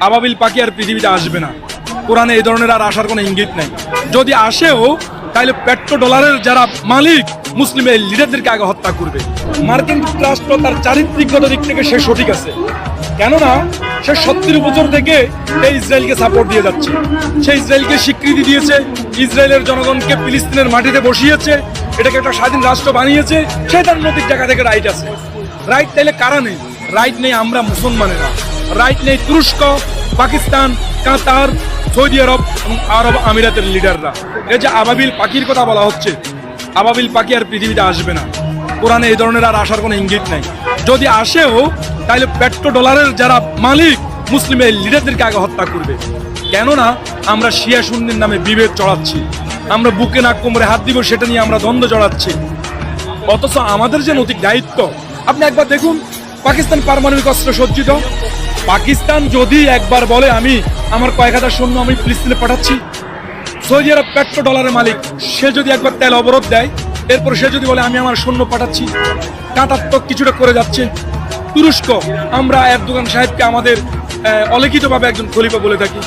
আবাবিল পাখি আর পৃথিবীতে আসবে না। কোরআনে এই ধরনের আর আসার কোনো ইঙ্গিত নাই। যদি আসেও তাহলে পেট্রো ডলারের যারা মালিক মুসলিম এই লিডারদেরকে আগে হত্যা করবে। মার্কিন যুক্তরাষ্ট্র তার চারিত্রিকগত দিক থেকে সে সঠিক আছে, কেননা সে 70 বছর থেকে এই ইসরায়েলকে সাপোর্ট দিয়ে যাচ্ছে। সে ইসরায়েলকে স্বীকৃতি দিয়েছে, ইসরায়েলের জনগণকে ফিলিস্তিনের মাটিতে বসিয়েছে, এটাকে একটা স্বাধীন রাষ্ট্র বানিয়েছে। সে তার নৈতিক জায়গা থেকে রাইট আছে। রাইট তাইলে কারা নেই? রাইট নেই আমরা মুসলমানেরা, রাইট নেই তুরস্ক, পাকিস্তান, কাতার, সৌদি আরব এবং আরব আমিরাতের লিডাররা। এই যে আবাবিল পাখির কথা বলা হচ্ছে, আবাবিল পাখি আর পৃথিবীতে আসবে না। কোরআনে এই ধরনের আর আসার কোনো ইঙ্গিত নাই। যদি আসেও তাহলে পেট্রো ডলারের যারা মালিক মুসলিম এই লিডারদেরকে আগে হত্যা করবে। কেননা আমরা শিয়া সুন্নির নামে বিভেদ চড়াচ্ছি, আমরা বুকে না কোমরে হাত দিব সেটা নিয়ে আমরা দ্বন্দ্ব চড়াচ্ছি। অথচ আমাদের যে নৈতিক দায়িত্ব, আপনি একবার দেখুন পাকিস্তান পারমাণবিক অস্ত্র সজ্জিত। পাকিস্তান যদি একবার বলে আমি আমার কয়েক হাজার সৈন্য আমি ফিলিস্তিনে পাঠাচ্ছি, সৌদি আরব পেট্রো ডলারের মালিক, সে যদি একবার তেল অবরোধ দেয়, এরপর সে যদি বলে আমি আমার সৈন্য পাঠাচ্ছি, কাতার তো কিছুটা করে যাচ্ছে। তুরস্ক, আমরা এরদোগান সাহেবকে আমাদের অলিখিতভাবে একজন খলিফা বলে থাকি।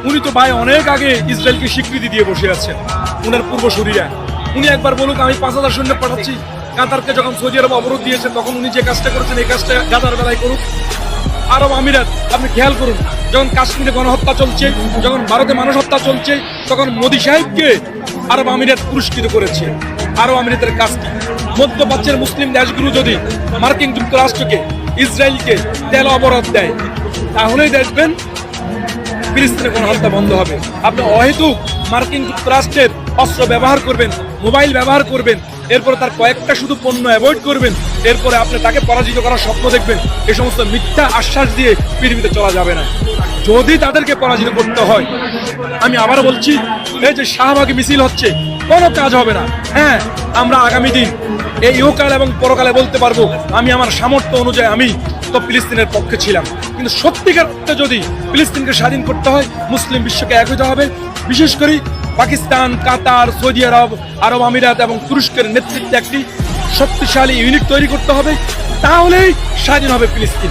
উনি তো ভাই অনেক আগে ইসরায়েলকে স্বীকৃতি দিয়ে বসে আছেন, উনার পূর্বসূরীরা। উনি একবার বলুক আমি 5000 সৈন্য পাঠাচ্ছি। কাতারকে যখন সৌদি আরব অবরোধ দিয়েছে তখন উনি যে কাজটা করেছেন এই কাজটা গাদার বেলায় করুক। আরব আমিরাত, আপনি খেয়াল করুন, যখন কাশ্মীরে গণহত্যা চলছে, যখন ভারতে মানুষ হত্যা চলছে, তখন মোদী সাহেবকে আরব আমিরাত পুরস্কৃত করেছে। আরব আমিরাতের কাজ কি? মধ্যপ্রাচ্যের মুসলিম দেশগুলো যদি মার্কিন যুক্তরাষ্ট্রকে, ইসরায়েলকে তেল অবরোধ দেয়, তাহলেই দেখবেন ফিলিস্তিনে গণহত্যা বন্ধ হবে। আপনি অহেতুক মার্কিন যুক্তরাষ্ট্রের অস্ত্র ব্যবহার করবেন, মোবাইল ব্যবহার করবেন, এরপরে তার কয়েকটা শুধু পণ্য অ্যাভয়েড করবেন, এরপরে আপনি তাকে পরাজিত করার স্বপ্ন দেখবেন। এই সমস্ত মিথ্যা আশ্বাস দিয়ে পৃথিবীতে চলা যাবে না। যদি তাদেরকে পরাজিত করতে হয়, আমি আবার বলছি, এই যে শাহবাগী মিছিল হচ্ছে, কোনো কাজ হবে না। হ্যাঁ, আমরা আগামী দিন এই ইহকাল এবং পরকালে বলতে পারবো আমি আমার সামর্থ্য অনুযায়ী আমি তো ফিলিস্তিনের পক্ষে ছিলাম। কিন্তু সত্যিকার অর্থে যদি ফিলিস্তিনকে স্বাধীন করতে হয়, মুসলিম বিশ্বকে এক হতে হবে। বিশেষ করে পাকিস্তান, কাতার, সৌদি আরব, আরব আমিরাত এবং তুরস্কের নেতৃত্বে একটি শক্তিশালী ইউনিট তৈরি করতে হবে, তাহলেই স্বাধীন হবে ফিলিস্তিন।